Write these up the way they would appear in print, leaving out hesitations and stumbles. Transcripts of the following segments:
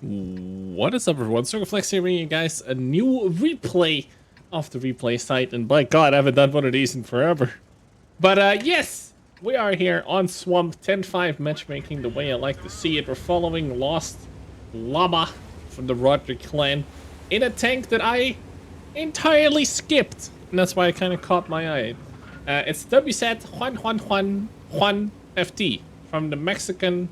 What is up, everyone? Circon here bringing you guys a new replay of the replay site, and by God, I haven't done one of these in forever. But yes, we are here on Swamp 10-5 matchmaking the way I like to see it. We're following Lost Llama from the Roderick clan in a tank that I entirely skipped, and that's why I kind of caught my eye. It's WSAT Juan FT from the Mexican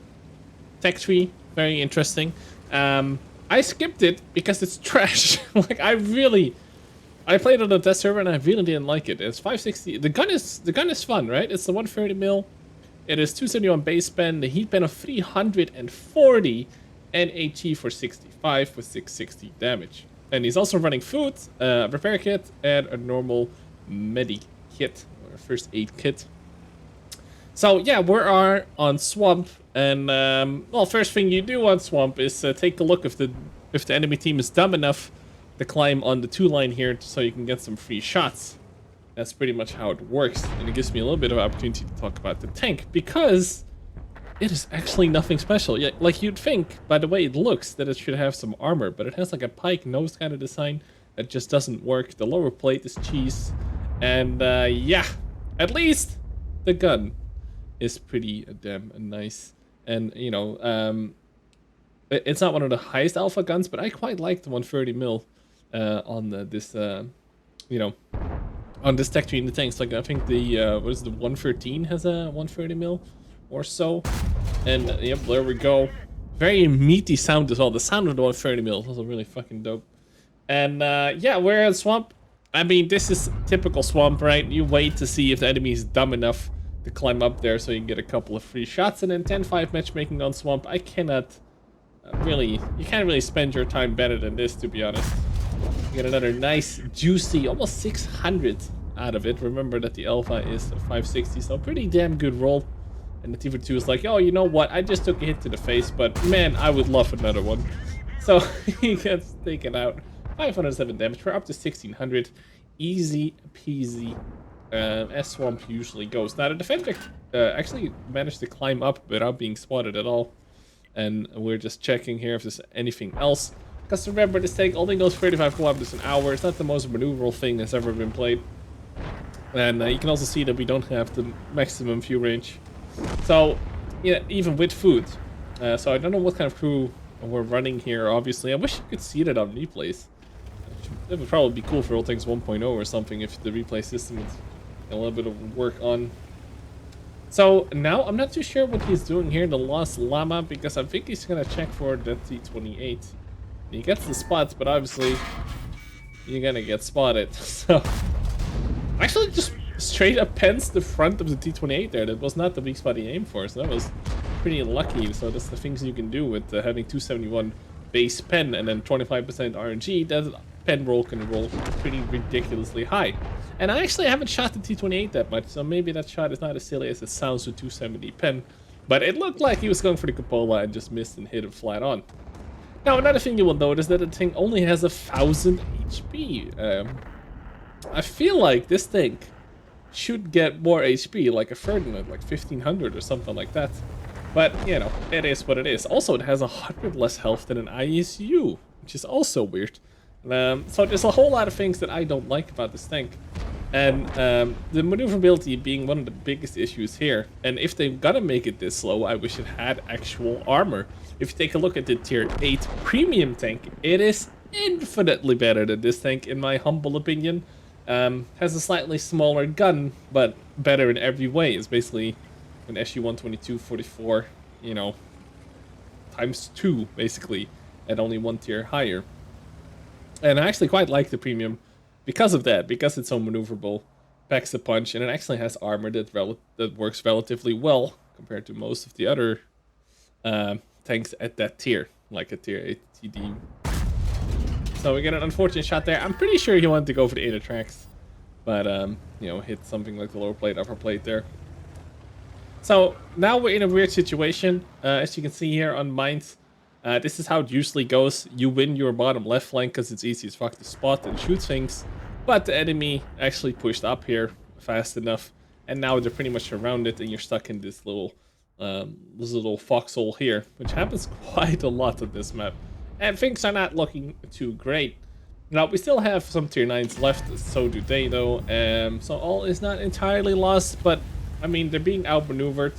tech tree. Very interesting. I skipped it because it's trash. Like I played on the test server and I really didn't like it. It's 560. The gun is fun, right? It's the 130 mil. It is 271 base spin, the heat pen of 340, and HE for 65 with 660 damage. And he's also running food, repair kit, and a normal medi kit or first aid kit. So yeah, we are on Swamp, and well, first thing you do on Swamp is take a look if the enemy team is dumb enough to climb on the 2-line here, so you can get some free shots. That's pretty much how it works, and it gives me a little bit of opportunity to talk about the tank because it is actually nothing special. Yeah, like you'd think by the way it looks that it should have some armor, but it has like a pike nose kind of design that just doesn't work. The lower plate is cheese, and yeah, at least the gun is pretty damn nice. And you know, it's not one of the highest alpha guns, but I quite like the 130 mil on this you know, on this tech tree in the tanks. Like I think the what is the 113 has a 130 mil or so. And yep, there we go. Very meaty sound as well. The sound of the 130 mil is also really fucking dope. And yeah, we're at Swamp. I mean, this is typical Swamp, right? You wait to see if the enemy is dumb enough to climb up there so you can get a couple of free shots, and then 10-5 matchmaking on Swamp. I cannot really, you can't really spend your time better than this, to be honest. You get another nice, juicy, almost 600 out of it. Remember that the alpha is 560, so pretty damn good roll. And the T42 is like, oh, you know what? I just took a hit to the face, but man, I would love another one. So he gets taken out. 507 damage. We're up to 1600. Easy peasy. As Swamp usually goes. Now the defender actually managed to climb up without being spotted at all, and we're just checking here if there's anything else, because remember this tank only goes 35 kilometers an hour. It's not the most maneuverable thing that's ever been played, and you can also see that we don't have the maximum fuel range, so yeah, even with food. So I don't know what kind of crew we're running here. Obviously I wish you could see that on replays. It would probably be cool for All Things 1.0 or something if the replay system is a little bit of work on. So now I'm not too sure what he's doing here, the Lost Llama, because I think he's gonna check for the T28. He gets the spots, but obviously you're gonna get spotted. So actually just straight up pens the front of the T28 there. That was not the weak spot he aimed for, so that was pretty lucky. So that's the things you can do with having 271 base pen and then 25% RNG. That pen roll can roll pretty ridiculously high. And I actually haven't shot the T28 that much, so maybe that shot is not as silly as it sounds with 270 pen. But it looked like he was going for the cupola and just missed and hit it flat on. Now another thing you will notice that the thing only has 1000 HP. I feel like this thing should get more HP, like a Ferdinand, like 1500 or something like that. But, you know, it is what it is. Also, it has 100 less health than an ISU, which is also weird. So there's a whole lot of things that I don't like about this tank. And the maneuverability being one of the biggest issues here. And if they're gonna make it this slow, I wish it had actual armor. If you take a look at the tier 8 premium tank, it is infinitely better than this tank, in my humble opinion. Has a slightly smaller gun, but better in every way. It's basically an SU-122 44, you know, times 2, basically, at only 1 tier higher. And I actually quite like the premium because of that, because it's so maneuverable, packs a punch, and it actually has armor that works relatively well compared to most of the other tanks at that tier, like a tier 8 TD. So we get an unfortunate shot there. I'm pretty sure he wanted to go for the inner tracks, but you know, hit something like the lower plate, upper plate there. So now we're in a weird situation. As you can see here on mines, this is how it usually goes. You win your bottom left flank because it's easy as fuck to spot and shoot things, but the enemy actually pushed up here fast enough, and now they're pretty much surrounded, and you're stuck in this little foxhole here, which happens quite a lot on this map. and things are not looking too great. Now, we still have some tier 9s left, so do they though, so all is not entirely lost, but I mean, they're being outmaneuvered.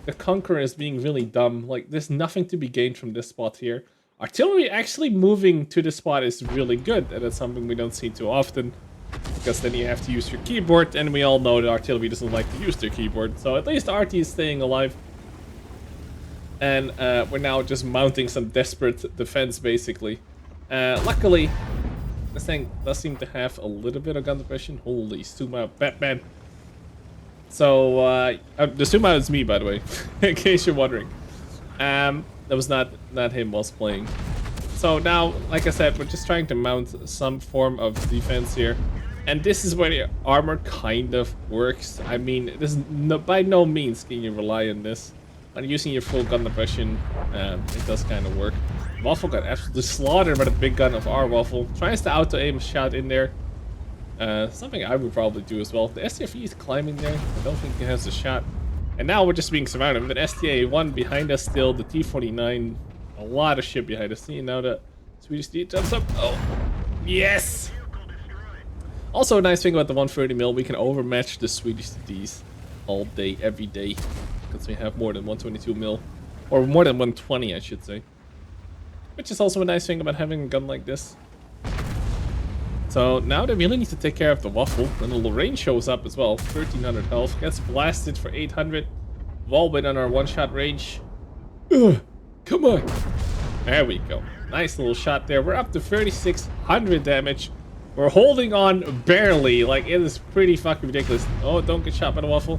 The Conqueror is being really dumb. Like, there's nothing to be gained from this spot here. Artillery actually moving to this spot is really good, and that's something we don't see too often, because then you have to use your keyboard, and we all know that artillery doesn't like to use their keyboard, so at least RT is staying alive. And we're now just mounting some desperate defense, basically. Luckily, this thing does seem to have a little bit of gun suppression. Holy Suma Batman. So, the Suma is me, by the way, in case you're wondering. That was not him whilst playing. So now, like I said, we're just trying to mount some form of defense here. And this is where the armor kind of works. I mean, this is by no means can you rely on this. When using your full gun suppression, it does kind of work. Waffle got absolutely slaughtered by the big gun of our Waffle. Tries to auto-aim a shot in there. Something I would probably do as well. The STFE is climbing there. I don't think he has a shot. And now we're just being surrounded with STA-1 behind us still. The T-49, a lot of shit behind us. See, now the Swedish D jumps up. Oh, yes! Also, a nice thing about the 130mm, we can overmatch the Swedish Ds all day, every day. Because we have more than 122mm. Or more than 120, I should say. Which is also a nice thing about having a gun like this. So now they really need to take care of the Waffle. And the Lorraine shows up as well. 1300 health. Gets blasted for 800. Volbit on our one-shot range. Ugh, come on. There we go. Nice little shot there. We're up to 3600 damage. We're holding on barely. Like, it is pretty fucking ridiculous. Oh, don't get shot by the Waffle.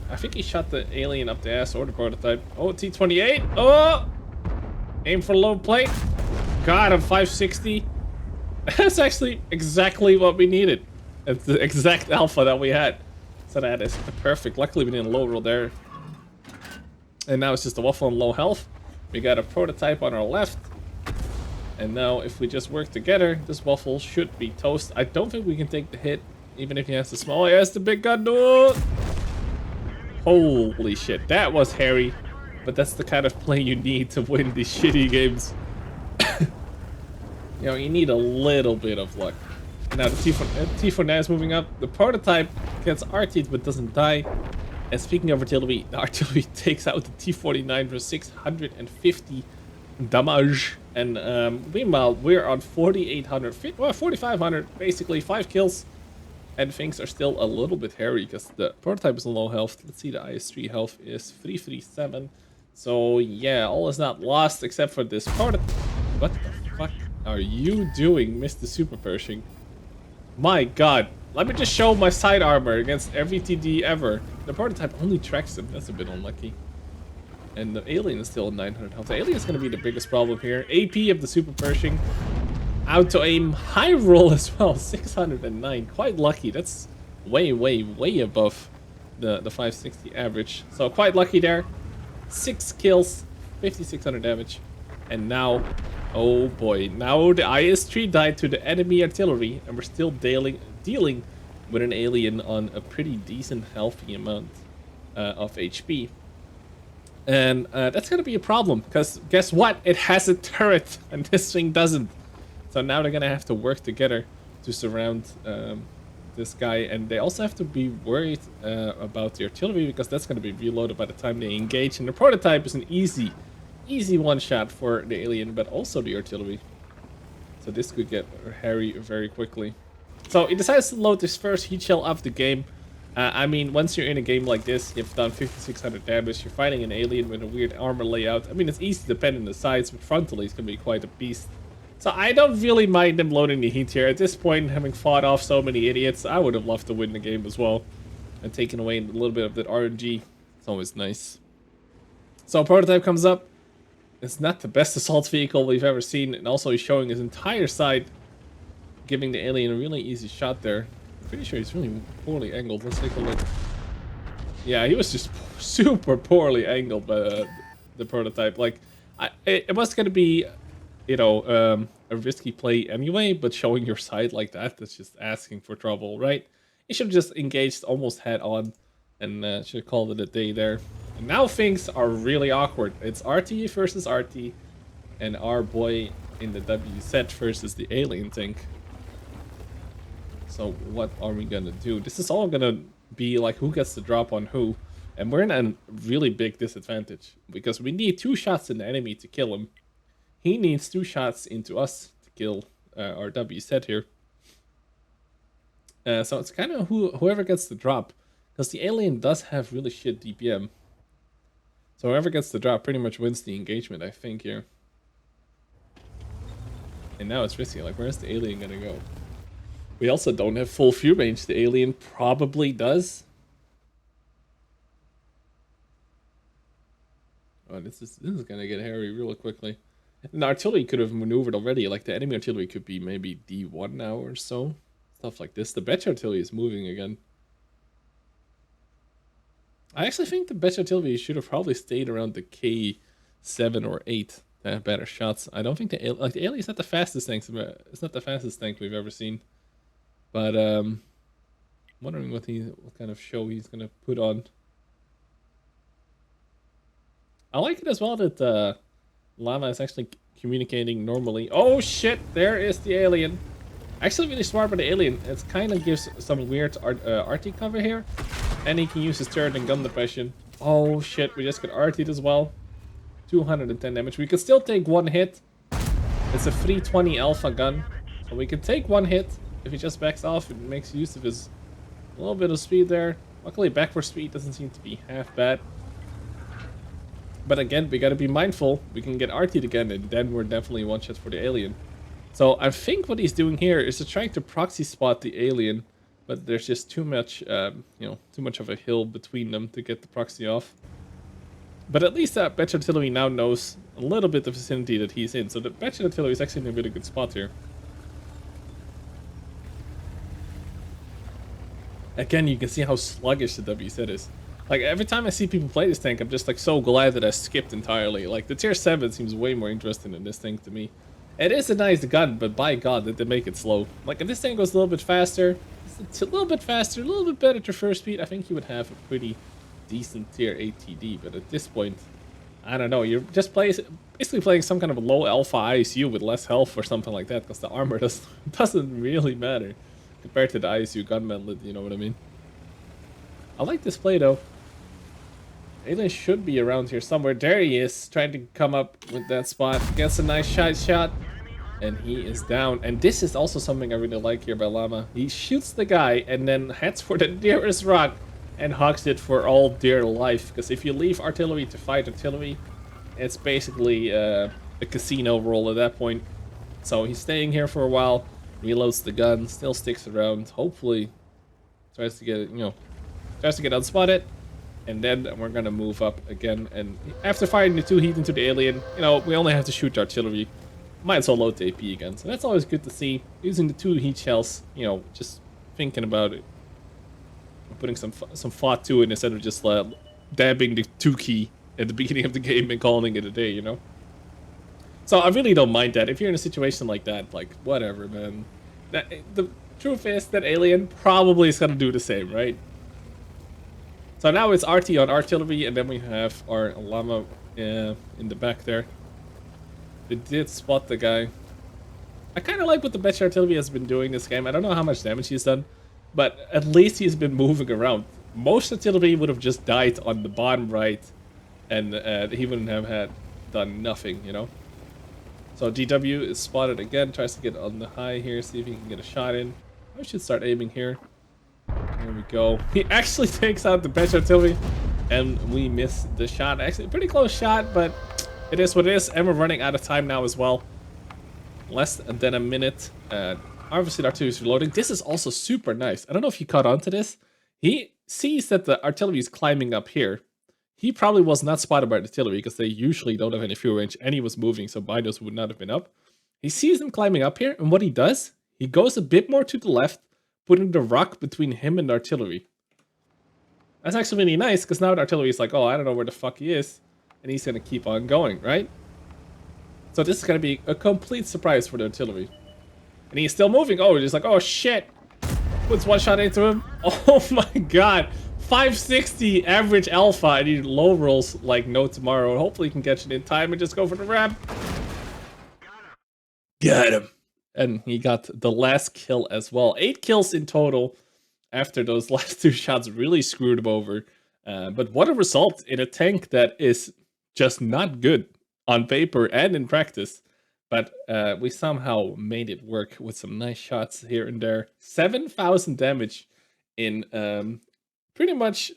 I think he shot the alien up the ass or the prototype. Oh, T-28. Oh! Aim for low plate. God, I'm 560. That's actually exactly what we needed. It's the exact alpha that we had. So that is perfect. Luckily, we didn't low roll there. And now it's just a Waffle on low health. We got a prototype on our left. And now if we just work together, this Waffle should be toast. I don't think we can take the hit, even if he has the small. He has the big gun. No! Holy shit, that was hairy. But that's the kind of play you need to win these shitty games. You know, you need a little bit of luck. Now the T49 is moving up. The prototype gets RT'd but doesn't die. And speaking of artillery, the artillery takes out the T49 for 650 damage. And meanwhile, we're on 4,800, well, 4,500, basically 5 kills. And things are still a little bit hairy because the prototype is on low health. Let's see, the IS-3 health is 337. So yeah, all is not lost except for this prototype. What the fuck are you doing, Mr. Super Pershing? My god. Let me just show my side armor against every TD ever. The prototype only tracks him. That's a bit unlucky. And the alien is still at 900 health. The alien is going to be the biggest problem here. AP of the Super Pershing. Auto aim, high roll as well. 609. Quite lucky. That's way, way, way above the 560 average. So quite lucky there. 6 kills, 5,600 damage. And now, oh boy, now the IS-3 died to the enemy artillery, and we're still dealing with an alien on a pretty decent, healthy amount of HP. And that's gonna be a problem, because guess what? It has a turret, and this thing doesn't. So now they're gonna have to work together to surround this guy, and they also have to be worried about the artillery, because that's gonna be reloaded by the time they engage. And the prototype is an easy one shot for the alien, but also the artillery. So this could get hairy very quickly. So he decides to load this first heat shell of the game. I mean, once you're in a game like this, you've done 5,600 damage, you're fighting an alien with a weird armor layout. I mean, it's easy to depend on the sides, but frontally it's gonna be quite a beast. So I don't really mind them loading the heat here. At this point, having fought off so many idiots, I would have loved to win the game as well. And taken away a little bit of that RNG. It's always nice. So prototype comes up. It's not the best assault vehicle we've ever seen, and also he's showing his entire side, giving the alien a really easy shot there. I'm pretty sure he's really poorly angled. Let's take a look. Yeah, he was just super poorly angled by the prototype. Like, it was going to be, you know, a risky play anyway, but showing your side like that, that's just asking for trouble, right? You should have just engaged almost head on, and should have called it a day there. And now things are really awkward. It's RT versus RT. and our boy in the WZ versus the alien tank. So what are we gonna do? This is all gonna be like who gets the drop on who, and we're in a really big disadvantage because we need 2 shots in the enemy to kill him. He needs 2 shots into us to kill our WZ here. So it's kind of whoever gets the drop, because the alien does have really shit DPM. So whoever gets the drop pretty much wins the engagement, I think, here. And now it's risky. Like, where's the alien gonna go? We also don't have full view range. The alien probably does. Oh, this is gonna get hairy real quickly. And the artillery could have maneuvered already. Like, the enemy artillery could be maybe D1 now or so. Stuff like this. The better artillery is moving again. I actually think the better artillery should have probably stayed around the K7 or 8 to have better shots. I don't think the alien is not the fastest tank. It's not the fastest tank we've ever seen. But wondering what kind of show he's gonna put on. I like it as well that Llama is actually communicating normally. Oh shit! There is the alien. Actually, really smart by the alien. It kind of gives some weird RT cover here, and he can use his turret and gun depression. Oh shit! We just got RT'd as well. 210 damage. We could still take 1 hit. It's a 320 alpha gun, so we can take 1 hit. If he just backs off, it makes use of his little bit of speed there. Luckily, backward speed doesn't seem to be half bad. But again, we gotta be mindful. We can get RT'd again, and then we're definitely 1 shot for the alien. So I think what he's doing here is to trying to proxy spot the alien, but there's just too much, too much of a hill between them to get the proxy off. But at least that better artillery now knows a little bit the vicinity that he's in, so the better artillery is actually in a really good spot here. Again, you can see how sluggish the WZ is. Like, every time I see people play this tank, I'm just like so glad that I skipped entirely. Like, the tier 7 seems way more interesting than this tank to me. It is a nice gun, but by god, did they make it slow. Like, if this tank goes a little bit faster, a little bit better to first speed, I think he would have a pretty decent tier 8 TD. But at this point, I don't know. You're just basically playing some kind of a low alpha ISU with less health or something like that, because the armor doesn't really matter compared to the ISU gunman, you know what I mean? I like this play though. Alien should be around here somewhere. There he is, trying to come up with that spot. Gets a nice shot, and he is down. And this is also something I really like here by Llama. He shoots the guy and then heads for the nearest rock and hugs it for all dear life. Because if you leave artillery to fight artillery, it's basically a casino roll at that point. So he's staying here for a while, reloads the gun, still sticks around. Hopefully, tries to get unspotted. And then we're gonna move up again, and after firing the 2 heat into the alien, we only have to shoot artillery. Might as well load the AP again, so that's always good to see. Using the 2 heat shells, just thinking about it. Putting some thought to it instead of just dabbing the 2 key at the beginning of the game and calling it a day, So I really don't mind that. If you're in a situation like that, like, whatever, man. The truth is that alien probably is gonna do the same, right? So now it's RT on artillery, and then we have our Llama in the back there. They did spot the guy. I kind of like what the better artillery has been doing this game. I don't know how much damage he's done, but at least he's been moving around. Most artillery would have just died on the bottom right, and he wouldn't have done nothing, So DW is spotted again, tries to get on the high here, see if he can get a shot in. I should start aiming here. There we go. He actually takes out the better artillery, and we miss the shot. Actually, a pretty close shot, but it is what it is. And we're running out of time now as well. Less than a minute. Obviously, the artillery is reloading. This is also super nice. I don't know if you caught on to this. He sees that the artillery is climbing up here. He probably was not spotted by the artillery because they usually don't have any fuel range, and he was moving, so binos would not have been up. He sees them climbing up here, and what he does, he goes a bit more to the left, putting the rock between him and the artillery. That's actually really nice, because now the artillery is like, oh, I don't know where the fuck he is. And he's going to keep on going, right? So this is going to be a complete surprise for the artillery. And he's still moving. Oh, he's like, oh, shit. Puts 1 shot into him. Oh, my God. 560 average alpha, and he low rolls like no tomorrow. And hopefully he can catch it in time and just go for the ramp. Got him. And he got the last kill as well. 8 kills in total after those last 2 shots really screwed him over. But what a result in a tank that is just not good on paper and in practice. But we somehow made it work with some nice shots here and there. 7,000 damage in pretty much.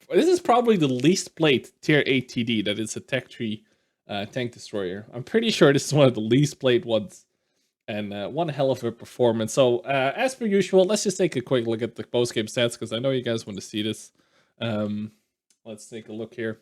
This is probably the least played tier 8 TD that is a tech tree tank destroyer. I'm pretty sure this is one of the least played ones. And one hell of a performance. So, as per usual, let's just take a quick look at the post-game stats, because I know you guys want to see this. Let's take a look here.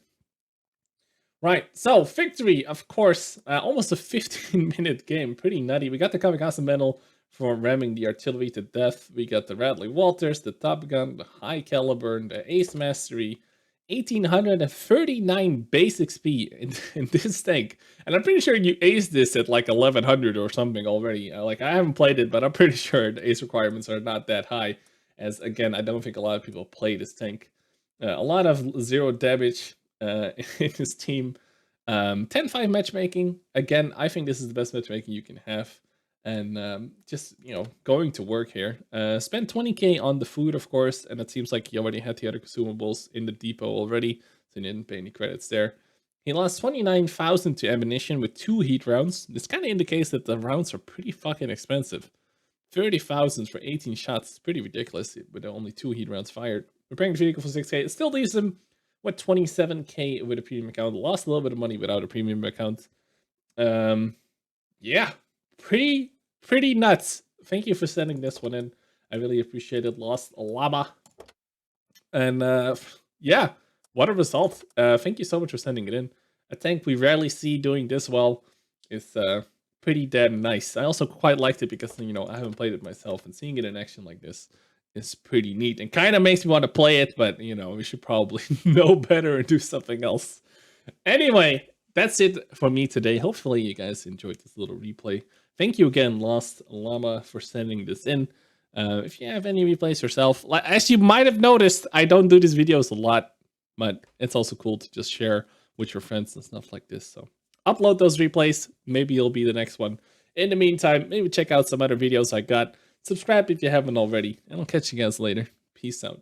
Right, so victory, of course, almost a 15-minute game. Pretty nutty. We got the Kamikaze medal for ramming the artillery to death. We got the Radley Walters, the Top Gun, the High Caliber, and the Ace Mastery. 1839 base XP in this tank. And I'm pretty sure you aced this at like 1100 or something already. Like, I haven't played it, but I'm pretty sure the ace requirements are not that high. As, again, I don't think a lot of people play this tank. A lot of 0 damage in his team. 10-5 matchmaking. Again, I think this is the best matchmaking you can have. And just, going to work here. Spent 20k on the food, of course, and it seems like he already had the other consumables in the depot already, so he didn't pay any credits there. He lost 29,000 to ammunition with 2 heat rounds. This kind of indicates that the rounds are pretty fucking expensive. 30,000 for 18 shots is pretty ridiculous with only 2 heat rounds fired. Repairing the vehicle for 6k. It still leaves him with 27k with a premium account. Lost a little bit of money without a premium account. Yeah, pretty nuts. Thank you for sending this one in. I really appreciate it. Lost a llama. And yeah, what a result. Thank you so much for sending it in. A tank we rarely see doing this well is pretty damn nice. I also quite liked it because, I haven't played it myself, and seeing it in action like this is pretty neat and kind of makes me want to play it, but, we should probably know better and do something else. Anyway, that's it for me today. Hopefully you guys enjoyed this little replay. Thank you again, Lost Llama, for sending this in. If you have any replays yourself, as you might have noticed, I don't do these videos a lot, but it's also cool to just share with your friends and stuff like this. So upload those replays. Maybe you'll be the next one. In the meantime, maybe check out some other videos I got. Subscribe if you haven't already, and I'll catch you guys later. Peace out.